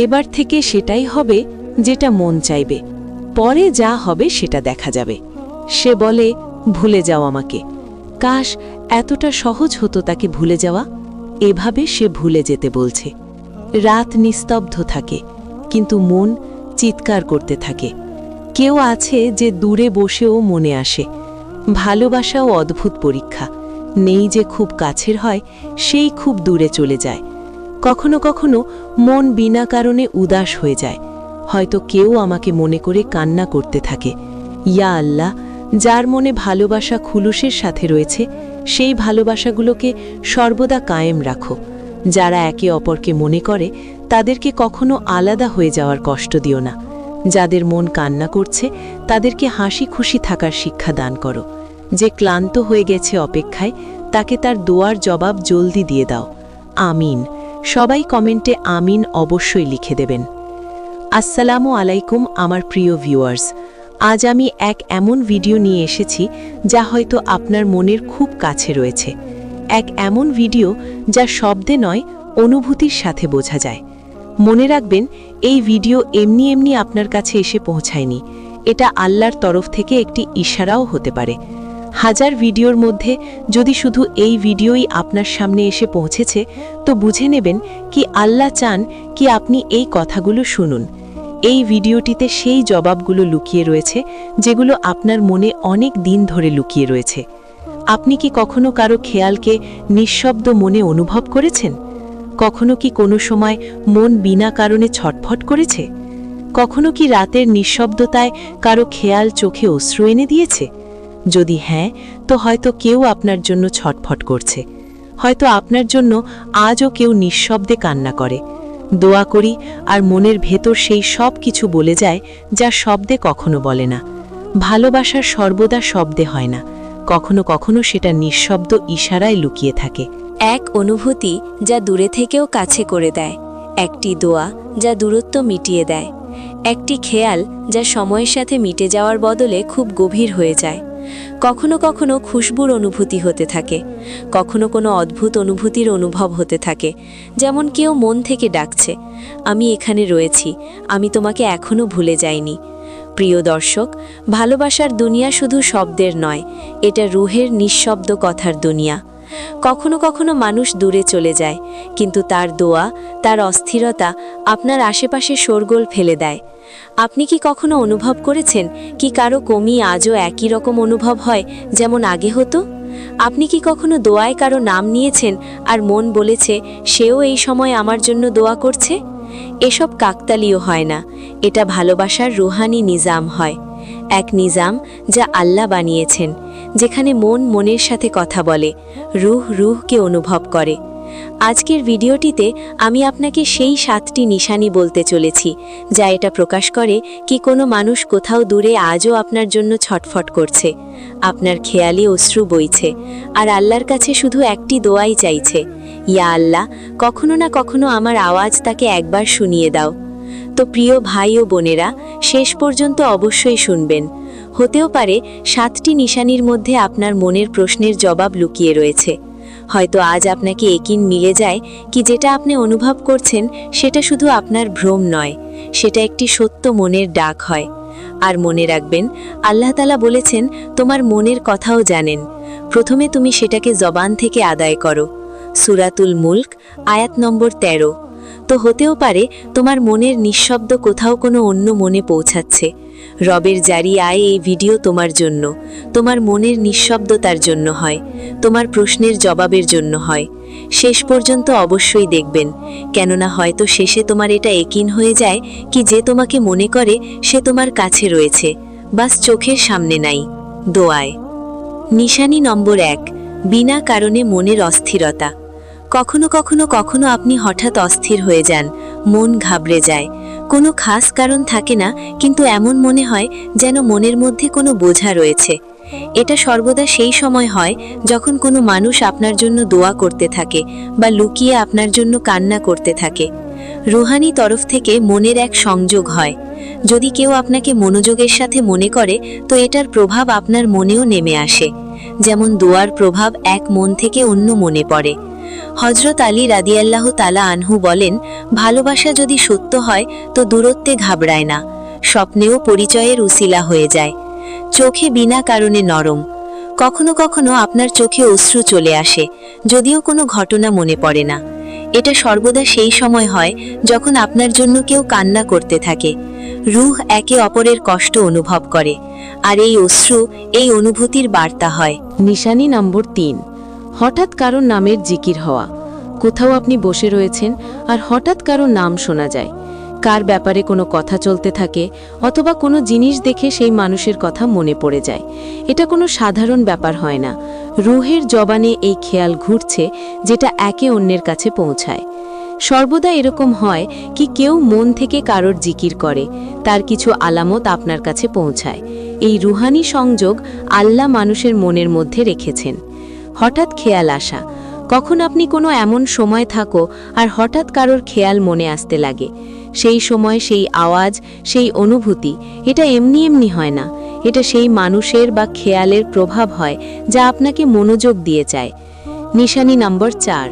এবার থেকে সেটাই হবে যেটা মন চাইবে, পরে যা হবে সেটা দেখা যাবে। সে বলে, ভুলে যাও আমাকে। কাশ এতটা সহজ হতো তাকে ভুলে যাওয়া। এভাবে সে ভুলে যেতে বলছে। রাত নিস্তব্ধ থাকে, কিন্তু মন চিৎকার করতে থাকে। কেউ আছে যে দূরে বসেও মনে আসে। ভালোবাসাও অদ্ভুত পরীক্ষা। নেই যে খুব কাছের হয়, সেই খুব দূরে চলে যায়। কখনো কখনো মন বিনা কারণে উদাস হয়ে যায়। হয়তো কেউ আমাকে মনে করে কান্না করতে থাকে। ইয়া আল্লাহ, যার মনে ভালোবাসা খুলুসের সাথে রয়েছে, সেই ভালোবাসাগুলোকে সর্বদা কায়েম রাখো। যারা একে অপরকে মনে করে, তাদেরকে কখনো আলাদা হয়ে যাওয়ার কষ্ট দিও না। যাদের মন কান্না করছে, তাদেরকে হাসি খুশি থাকার শিক্ষা দান করো। যে ক্লান্ত হয়ে গেছে অপেক্ষায়, তাকে তার দোয়ার জবাব জলদি দিয়ে দাও। আমিন। সবাই কমেন্টে আমিন অবশ্যই লিখে দেবেন। আসসালামু আলাইকুম আমার প্রিয় ভিউয়ার্স। আজ আমি এক এমন ভিডিও নিয়ে এসেছি যা হয়তো আপনার মনের খুব কাছে রয়েছে। এক এমন ভিডিও যা শব্দে নয়, অনুভূতির সাথে বোঝা যায়। মনে রাখবেন, এই ভিডিও এমনি এমনি আপনার কাছে এসে পৌঁছায়নি। এটা আল্লাহর তরফ থেকে একটি ইশারাও হতে পারে। হাজার ভিডিওর মধ্যে যদি শুধু এই ভিডিওই আপনার সামনে এসে পৌঁছেছে, তো বুঝে নেবেন কি আল্লাহ চান কি আপনি এই কথাগুলো শুনুন। এই ভিডিওটিতে সেই জবাবগুলো লুকিয়ে রয়েছে যেগুলো আপনার মনে অনেক দিন ধরে লুকিয়ে রয়েছে। আপনি কি কখনো কারো খেয়ালকে নিঃশব্দ মনে অনুভব করেছেন? কখনো কি কোনো সময় মন বিনা কারণে ছটফট করেছে? কখনো কি রাতের নিঃশব্দতায় কারো খেয়াল চোখে অশ্রু এনে দিয়েছে? যদি হ্যাঁ, তো হয়তো কেউ আপনার জন্য ছটফট করছে। হয়তো আপনার জন্য আজও কেউ নিঃশব্দে কান্না করে। দোয়া করি আর মনের ভেতর সেই সব কিছু বলে যায় যা শব্দে কখনো বলে না। ভালোবাসার সর্বদা শব্দে হয় না, কখনো কখনো সেটা নিঃশব্দ ইশারায় লুকিয়ে থাকে। এক অনুভূতি যা দূরে থেকেও কাছে করে দেয়, একটি দোয়া যা দূরত্ব মিটিয়ে দেয়, একটি খেয়াল যা সময়ের সাথে মিটে যাওয়ার বদলে খুব গভীর হয়ে যায়। কখনো কখনো খুশবুর অনুভূতি হতে থাকে, কখনো কোনো অদ্ভুত অনুভূতির অনুভব হতে থাকে। যেমন কেউ মন থেকে ডাকছে, আমি এখানে রয়েছি, আমি তোমাকে এখনো ভুলে যাইনি। প্রিয় দর্শক, ভালোবাসার দুনিয়া শুধু শব্দের নয়, এটা রুহের নিঃশব্দ কথার দুনিয়া। কখনো কখনো মানুষ দূরে চলে যায়, কিন্তু তার দোয়া, তার অস্থিরতা আপনার আশেপাশে শোরগোল ফেলে দেয়। আপনি কি কখনো অনুভব করেছেন কি কারো কমি আজও একই রকম অনুভব হয় যেমন আগে হতো? আপনি কি কখনো দোয়ায় কারো নাম নিয়েছেন আর মন বলেছে সেও এই সময় আমার জন্য দোয়া করছে? এসব কাকতালীয় হয় না, এটা ভালোবাসার রুহানি নিজাম হয়। এক নিজাম যা আল্লাহ বানিয়েছেন, যেখানে মন মনের সাথে কথা বলে, রুহ রুহকে অনুভব করে। আজকের ভিডিওটিতে আমি আপনাকে সেই 7টি নিশানি বলতে চলেছি যা এটা প্রকাশ করে কি কোনো মানুষ কোথাও দূরে আজও আপনার জন্য ছটফট করছে, আপনার খেয়ালি অশ্রু বইছে, আর আল্লাহর কাছে শুধু একটি দোয়াই চাইছে, ইয়া আল্লাহ, কখনো না কখনো আমার আওয়াজ তাকে একবার শুনিয়ে দাও। তো প্রিয় ভাই ও বোনেরা, শেষ পর্যন্ত অবশ্যই শুনবেন। হতেও পারে 7টি নিশানির মধ্যে আপনার মনের প্রশ্নের জবাব লুকিয়ে রয়েছে। হয়তো আজ আপনাকে একিন মিলে যায় কি যেটা আপনি অনুভব করছেন সেটা শুধু আপনার ভ্রম নয়, সেটা একটি সত্য মনের ডাক হয়। আর মনে রাখবেন, আল্লাহ তাআলা বলেছেন তোমার মনের কথাও জানেন, প্রথমে তুমি সেটাকে জবান থেকে আদায় করো। সূরাতুল মুলক আয়াত নম্বর 13। তো হতেও পারে তোমার মনের নিঃশব্দ কোথাও কোনো অন্য মনে পৌঁছাচ্ছে। রবের জারি আয় এই ভিডিও তোমার জন্য, তোমার মনের নিঃশব্দতার জন্য হয়, তোমার প্রশ্নের জবাবের জন্য হয়। শেষ পর্যন্ত অবশ্যই দেখবেন, কেননা হয়তো শেষে তোমার এটা একিন হয়ে যায় কি যে তোমাকে মনে করে সে তোমার কাছে রয়েছে, বাস চোখের সামনে নাই। দোয়ায় নিশানি নম্বর 1, বিনা কারণে মনের অস্থিরতা। কখনো কখনো কখনো আপনি হঠাৎ অস্থির হয়ে যান, মন ঘাবড়ে যায়। কোনো খাস কারণ থাকে না, কিন্তু এমন মনে হয় যেন মনের মধ্যে কোনো বোঝা রয়েছে। এটা সর্বদা সেই সময় হয় যখন কোনো মানুষ আপনার জন্য দোয়া করতে থাকে বা লুকিয়ে আপনার জন্য কান্না করতে থাকে। রুহানি তরফ থেকে মনের এক সংযোগ হয়। যদি কেউ আপনাকে মনোযোগের সাথে মনে করে, তো এটার প্রভাব আপনার মনেও নেমে আসে। যেমন দোয়ার প্রভাব এক মন থেকে অন্য মনে পড়ে। হযরত আলী রাদিয়াল্লাহু তাআলা আনহু বলেন, ভালোবাসা যদি সত্য হয় তো দূরত্বে ঘাবড়ায় না, স্বপ্নেও পরিচয়ের উসিলা হয়ে যায়। চোখে বিনা কারণে নরম। কখনো কখনো আপনার চোখে অশ্রু চলে আসে, যদিও কোনো ঘটনা মনে পড়ে না। এটা সর্বদা সেই সময় হয় যখন আপনার জন্য কেউ কান্না করতে থাকে। রূহ একে অপরের কষ্ট অনুভব করে, আর এই অশ্রু এই অনুভূতির বার্তা হয়। নিশানি নম্বর 3, হঠাৎ কারো নামের জিকির হওয়া। কোথাও আপনি বসে রয়েছেন আর হঠাৎ কারো নাম শোনা যায়। কার ব্যাপারে কোনো কথা চলতে থাকে, অথবা কোনো জিনিস দেখে সেই মানুষের কথা মনে পড়ে যায়। এটা কোনো সাধারণ ব্যাপার হয় না। রুহের জবানে এই খেয়াল ঘুরছে, যেটা একে অন্যের কাছে পৌঁছায়। সর্বদা এরকম হয় কি কেউ মন থেকে কারোর জিকির করে, তার কিছু আলামত আপনার কাছে পৌঁছায়। এই রুহানি সংযোগ আল্লাহ মানুষের মনের মধ্যে রেখেছেন। হঠাৎ খেয়াল আসা। কখন আপনি কোনো এমন সময় থাকো আর হঠাৎ কারোর খেয়াল মনে আসতে লাগে। সেই সময় সেই আওয়াজ, সেই অনুভূতি, এটা এমনি এমনি হয় না। এটা সেই মানুষের বা খেয়ালের প্রভাব হয় যা আপনাকে মনোযোগ দিয়ে যায়। নিশানি নম্বর 4,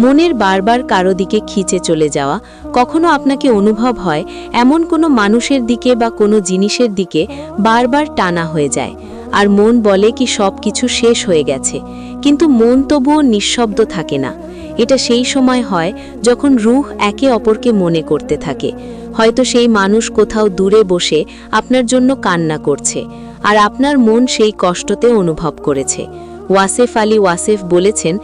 মনের বারবার কারো দিকে খিচে চলে যাওয়া। কখনো আপনাকে অনুভব হয় এমন কোনো মানুষের দিকে বা কোনো জিনিসের দিকে বারবার টানা হয়ে যায়, আর মন বলে কি সব কিছু শেষ হয়ে গেছে, কিন্তু মন তবুও নিঃশব্দ থাকে না। এটা সেই সময় হয় যখন রূহ একে অপরকে মনে করতে থাকে। হয়তো সেই মানুষ কোথাও দূরে বসে আপনার জন্য কান্না করছে, আর আপনার মন সেই কষ্টতে অনুভব করেছে। ওয়াসেফ আলী ওয়াসেফ বলেছেন,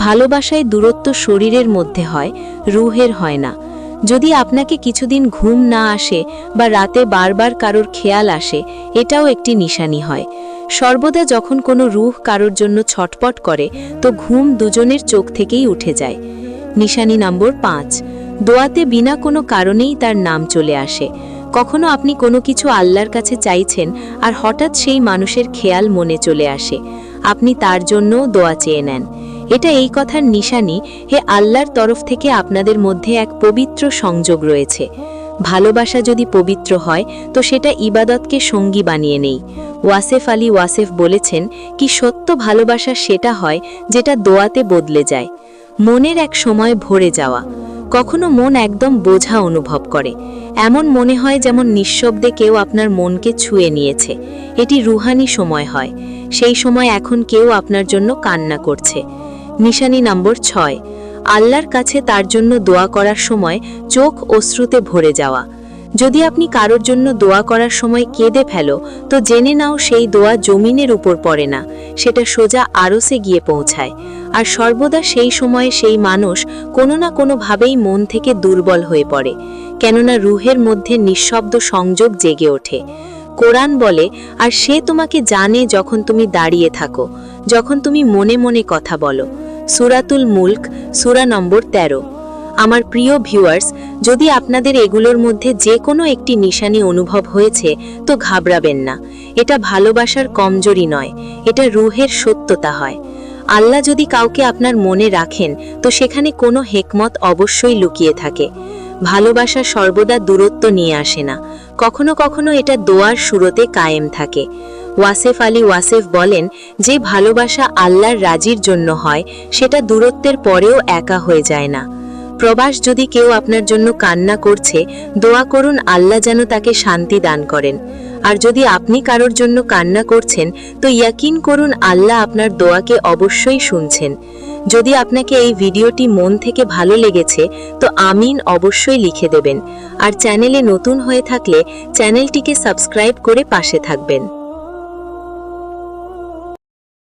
ভালোবাসায় দূরত্ব শরীরের মধ্যে হয়, রুহের হয় না। যদি আপনাকে কিছুদিন ঘুম না আসে বা রাতে বারবার কারোর খেয়াল আসে, এটাও একটি নিশানি হয়। সর্বদা যখন কোনো রূহ কারোর জন্য ছটপট করে, তো ঘুম দুজনের চোখ থেকেই উঠে যায়। নিশানি নম্বর 5, দোয়াতে বিনা কোনো কারণেই তার নাম চলে আসে। কখনো আপনি কোনো কিছু আল্লাহর কাছে চাইছেন আর হঠাৎ সেই মানুষের খেয়াল মনে চলে আসে, আপনি তার জন্য দোয়া চেয়ে নেন। এটা এই কথার নিশানি, হে আল্লাহর তরফ থেকে আপনাদের মধ্যে এক পবিত্র সংযোগ রয়েছে। ভালোবাসা যদি পবিত্র হয় তো সেটা ইবাদতকে সঙ্গী বানিয়ে নেই। ওয়াসেফ আলী ওয়াসেফ বলেছেন, কি সত্য ভালোবাসা সেটা হয় যেটা দোয়াতে বদলে যায়। মনের এক সময় ভরে যাওয়া। কখনো মন একদম বোঝা অনুভব করে, এমন মনে হয় যেমন নিঃশব্দে কেউ আপনার মনকে ছুঁয়ে নিয়েছে। এটি রুহানি সময় হয়। সেই সময় এখন কেউ আপনার জন্য কান্না করছে। নিশানি নম্বর 6, আল্লাহর কাছে তার জন্য দোয়া করার সময় চোখ অশ্রুতে ভরে যাওয়া। যদি আপনি কারোর জন্য দোয়া করার সময় কেঁদে ফেলো, তো জেনে নাও সেই দোয়া জমিনের উপর পড়ে না, সেটা সোজা আরশে গিয়ে পৌঁছায়। আর সর্বদা সেই সময়ে সেই মানুষ কোনো না কোনোভাবেই মন থেকে দুর্বল হয়ে পড়ে, কেননা রুহের মধ্যে নিঃশব্দ সংযোগ জেগে ওঠে। কোরআন বলে, আর সে তোমাকে জানে যখন তুমি দাঁড়িয়ে থাকো, যখন তুমি মনে মনে কথা বলো। সূরাতুল মুলক, সূরা নম্বর 13। আমার প্রিয় ভিউয়ার্স, যদি আপনাদের এগুলোর মধ্যে যে কোনো একটি নিশানি অনুভব হয়েছে, তো ঘাবড়াবেন না। এটা ভালোবাসার কমজোরি নয়, এটা রুহের সত্যতা হয়। আল্লাহ যদি কাউকে আপনার মনে রাখেন, তো সেখানে কোনো হেকমত অবশ্যই লুকিয়ে থাকে। ভালোবাসা সর্বদা দূরত্ব নিয়ে আসে না, কখনো কখনো এটা দোয়ার শুরুতে কায়েম থাকে। ওয়াসেফ আলী ওয়াসেফ বলেন, যে ভালোবাসা আল্লাহর রাজির জন্য হয়, সেটা দূরত্বের পরেও একা হয়ে যায় না। প্রবাস যদি কেউ আপনার জন্য কান্না করছে, দোয়া করুন আল্লাহ যেন তাকে শান্তি দান করেন। আর যদি আপনি কারোর জন্য কান্না করছেন, তো ইয়াকিন করুন আল্লাহ আপনার দোয়াকে অবশ্যই শুনছেন। যদি আপনাকে এই ভিডিওটি মন থেকে ভালো লেগেছে, তো আমিন অবশ্যই লিখে দেবেন। আর চ্যানেলে নতুন হয়ে থাকলে চ্যানেলটিকে সাবস্ক্রাইব করে পাশে থাকবেন।